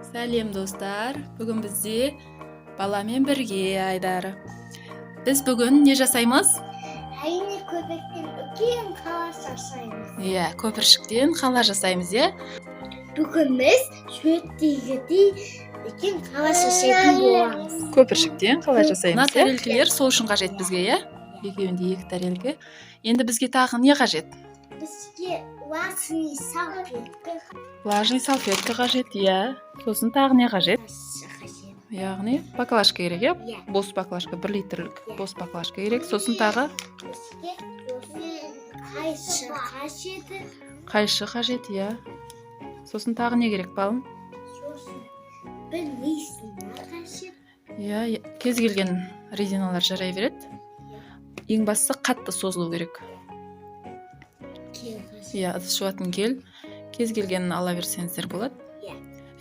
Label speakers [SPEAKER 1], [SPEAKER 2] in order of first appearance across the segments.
[SPEAKER 1] Сәлем достар, бүгін бізде баламен бірге Айдар. Біз бүгін не жасаймыз?
[SPEAKER 2] Әрине көпіршіктен үлкен қала жасаймыз.
[SPEAKER 1] Көпіршіктен қала жасаймыз,
[SPEAKER 2] Бүгін біз шөттегідей үлкен қала жасайтын боламыз.
[SPEAKER 1] Көпіршіктен қала жасаймыз. Мына тәрелкелер сол үшін қажет бізге, Екеуінде 2 тәрелке. Енді бізге тағы не қажет?
[SPEAKER 2] Бізге влажный салфетка.
[SPEAKER 1] Влажный салфетка қажет, Сосын тағы не қажет? Яғни баклажка керек, Бос баклажка, 1 литрлік бос баклажка керек. Сосын тағы
[SPEAKER 2] Бізге қайшы қажет.
[SPEAKER 1] Қайшы қажет, Сосын тағы не керек, балым?
[SPEAKER 2] Сосын бір резина қажет.
[SPEAKER 1] Кез келген резиналар жарай береді. Ең бастысы қатты созылу керек. Ыдыс жуатын гель. Кез келгенін ала берсеңіздер болады.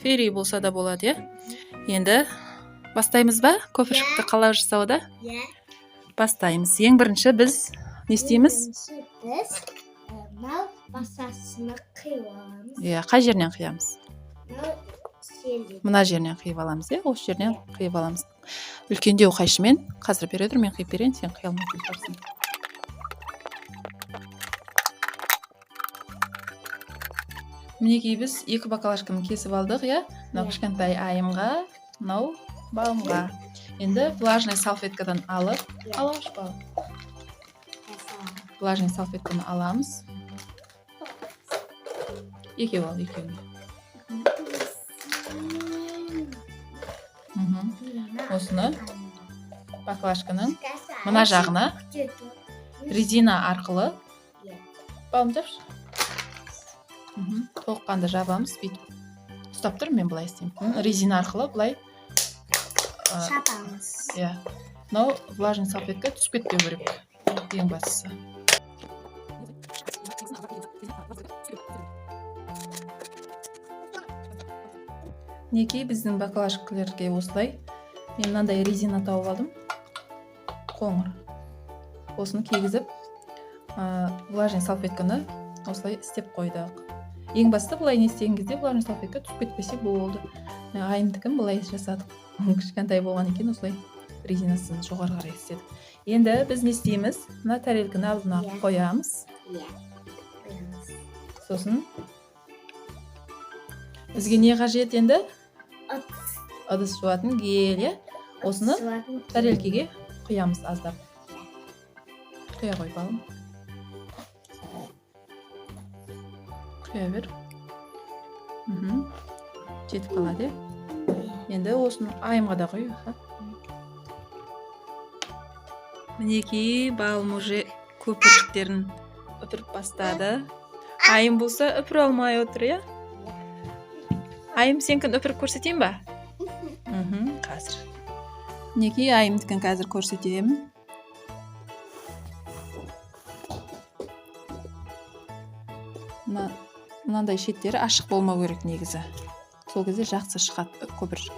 [SPEAKER 1] Фери болса да болады, Енді бастаймыз ба? Көпіршікті қалай жасауда? Бастаймыз. Ең бірінші біз не істейміз?
[SPEAKER 2] Біз мал басасыны қиып аламыз.
[SPEAKER 1] Қай жерінен қиямыз?
[SPEAKER 2] Мына
[SPEAKER 1] Мына жерінен қиып аламыз, Осы жерінен қиып аламыз. Үлкендеу қайшымен. Қазір береді, мен қиып берейін, сен қия алмайтын шығарсың. Мінекей біз 2 баклажканы кесіп алдық, Мынау кішкентай айымға, мынау балымға. Енді влажный салфеткадан алып, влажный салфетканы аламыз. Екеу ал, екеуіне. Осыны баклажканың мына жағына резина арқылы балым жапшы. Толыққанды жабамыз, бүйтіп. Ұстап тұр, мен бұлай істеймін. Резина арқылы бұлай
[SPEAKER 2] шапамыз.
[SPEAKER 1] Мынау влажный салфетка түсіп кетпеу керек. Ең бастысы. Мінекей біздің баклажкалерге осылай. Мен мынандай резина тауып алдым. Қоңыр. Осыны кигізіп, влажный салфетканы осылай істеп қойдық. Ең басты бұлай не істеген кезде влажный салфетка түсіп кетпесе болды. Айымдікін бұлай жасадық. Кішкентай болған екен, осылай резинасын жоғары қарай істедік. Енді біз не істейміз? Мына тәрелкені алдына қоямыз. Сосын бізге не қажет енді? Ыдыс жуатын гель, Осыны тәрелкеге құямыз аздап. Құя қой, балым. Құя бер. Жетіп қалады. Енді осыны айымға да құй. Мінекей балым уже көпіршіктерін үпіріп бастады. Айым болса үпір алмай отыр, Айым, сенкін үпіріп көрсетейін ба? Қазір. Мінекей айымдікін қазір көрсетемін. Мынандай шеттері ашық болмау керек негізі. Сол кезде жақсы шығады көпіршік.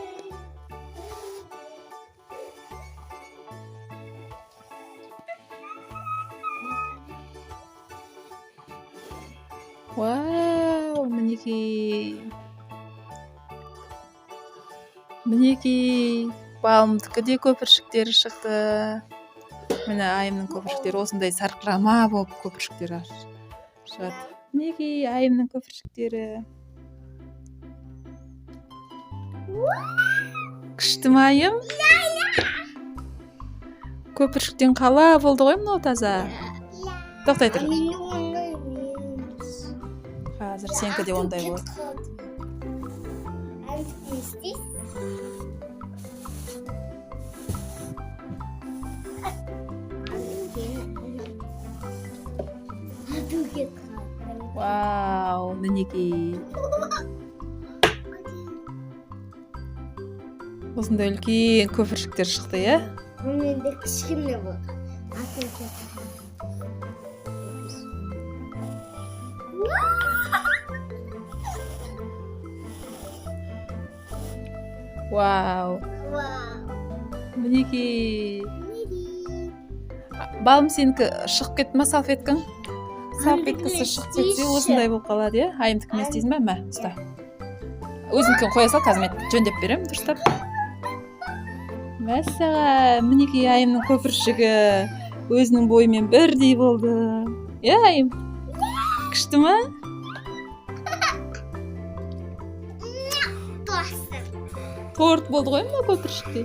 [SPEAKER 1] Вау, мінекей балымдікі де көпіршіктері шықты. Міне айымның көпіршіктері осындай сарқырама болып көпіршіктері шығады. Мінекей айымның көпіршіктері. Күшті ме айым? Көпіршіктен қала болды ғой мынау таза. Тоқтай тұр. Қазір сенкі де ондай болады. Вау, мінекей. Осындай үлкен көпіршіктер шықты,
[SPEAKER 2] Менде кішкене болды.
[SPEAKER 1] Вау. Мінекей. Балым, сенікі шығып кетті ма салфеткаң? Салфеткасы шығып кетсе осындай болып қалады, Айымдікі не істейсің бе? Ұста. өзіңкін қоя сал, қазір мен жөндеп беремін, дұрыстап. Мәссаған, мінекей Айымның көпіршігі өзінің бойымен бірдей болды. Иә, Айым? Күшті ма? Торт болды ғой мына көпіршікте.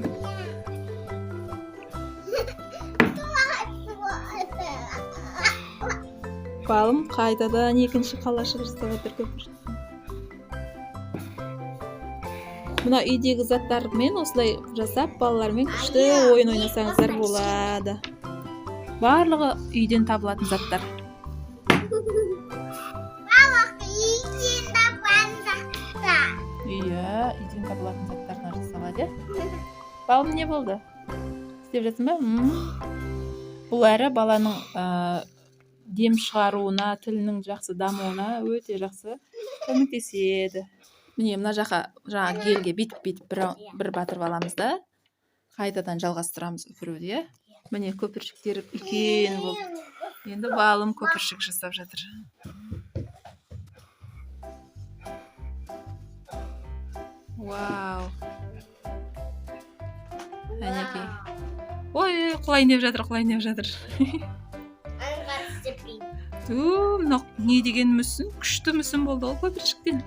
[SPEAKER 1] Балым қайтадан екінші қалашық жасап отыр көпіршік. Мына үйдегі заттармен осылай жасап, балалармен күшті ойын ойнасаңыздар болады. Барлығы үйден табылатын заттар. Иә, үйден табылатын заттардан жасалады. Балым не болды? Істеп жатсың ба? Бұл әрі баланың дем шығаруына, тілінің жақсы дамуына өте жақсы көмектеседі. Міне мына жаңа гелге битіп бір батырып аламыз да, қайтадан жалғастырамыз үпіруді. Міне көпіршіктер үлкен болып. Енді балым көпіршік жасап жатыр. Вау. Әнекей. Ой, құлайын деп жатыр. Мына не деген мүсін? Күшті мүсін болды ғой көпіршіктен.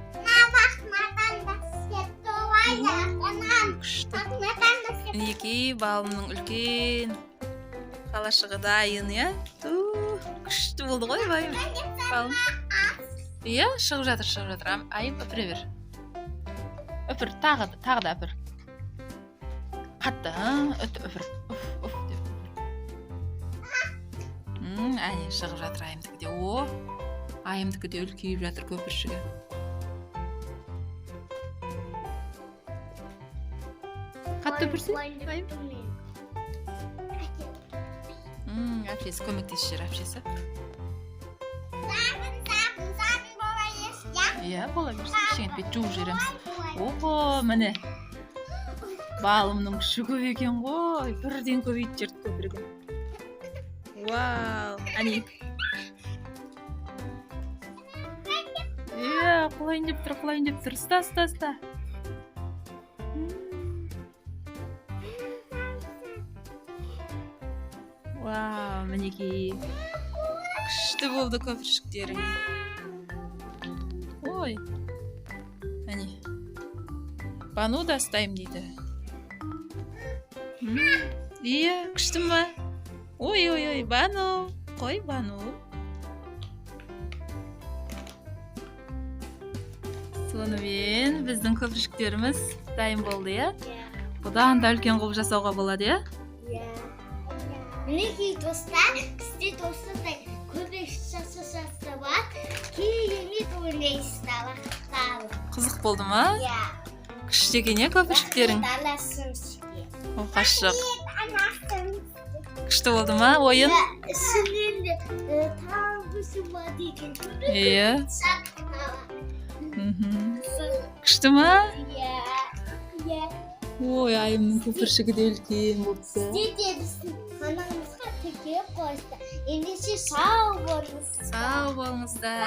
[SPEAKER 1] Әнекей балымның үлкен қалашығы дайын, иә? Күшті болды ғой балым. Иә, шығып жатыр. Айым үпіре бер. Үпір, тағы да үпір. Қатты, үпір. Әне, шығып жатыр Айымдікі де. Айымдікі де үлкейіп жатыр көпіршігі. Қатты үпірсің, Айым? Әпшесі, көмектесіп жер әпшесі. Иә, бола берсін. Кішкенпе жуып жібереміз. Міне. Балымның күші көп екен ғой. Бірден көбейіп жерді көпірген. Вау, әне. Иә, құлайын деп тұр. Ұста. Вау, мінекей. Күшті болды көпіршіктерің. Ой. Әне. Бану да ұстайым дейді. Иә, күшті ма? Ой, Бану. Қой, Бану. Сонымен біздің көпіршіктеріміз дайын болды, иә? Бұдан да үлкен қылып жасауға болады, иә?
[SPEAKER 2] Мінекей достар, сізде достардай көпіршік жасаса бар, керемет ойнайсыздар.
[SPEAKER 1] Қызық болды ма?
[SPEAKER 2] Иә.
[SPEAKER 1] Күшті екен, иә, көпіршіктерің? Қашық. Күшті болды ма ойын?
[SPEAKER 2] Ішінен таңғысы бар деген.
[SPEAKER 1] Иә. Күшті ма?
[SPEAKER 2] Иә.
[SPEAKER 1] Ой, Айымның көпіршігі де үлкен болыпты.
[SPEAKER 2] Сізде біздің анаңызға текеп қойсты. Ендеше сау болыңыз.
[SPEAKER 1] Сау болыңыздар.